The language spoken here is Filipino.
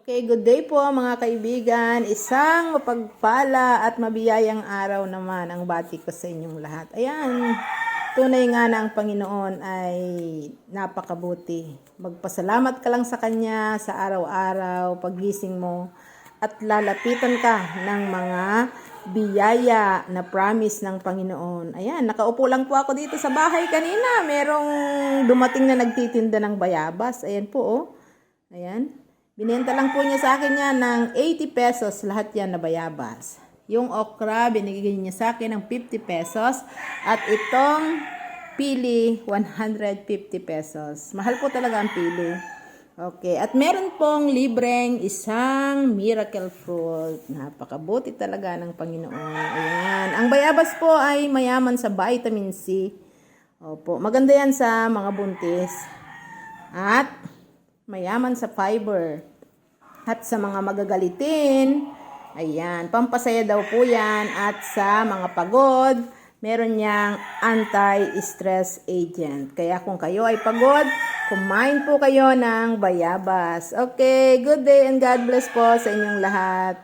Okay, good day po mga kaibigan. Isang mapagpala at mabiyayang araw naman ang bati ko sa inyong lahat. Ayan, tunay nga na ang Panginoon ay napakabuti. Magpasalamat ka lang sa Kanya sa araw-araw, paggising mo, at lalapitan ka ng mga biyaya na promise ng Panginoon. Ayan, nakaupo lang po ako dito sa bahay kanina. Merong dumating na nagtitinda ng bayabas. Ayan po, oh. Ayan. Binenta lang po niya sa akin yan ng 80 pesos lahat yan na bayabas. Yung okra, binigay niya sa akin ng 50 pesos. At itong pili, 150 pesos. Mahal po talaga ang pili. Okay. At meron pong libreng isang miracle fruit. Napakabuti talaga ng Panginoon. Ayan. Ang bayabas po ay mayaman sa vitamin C. Opo. Maganda yan sa mga buntis. At mayaman sa fiber. At sa mga magagalitin, ayan, pampasaya daw po yan. At sa mga pagod, meron niyang anti-stress agent. Kaya kung kayo ay pagod, kumain po kayo ng bayabas. Okay, good day and God bless po sa inyong lahat.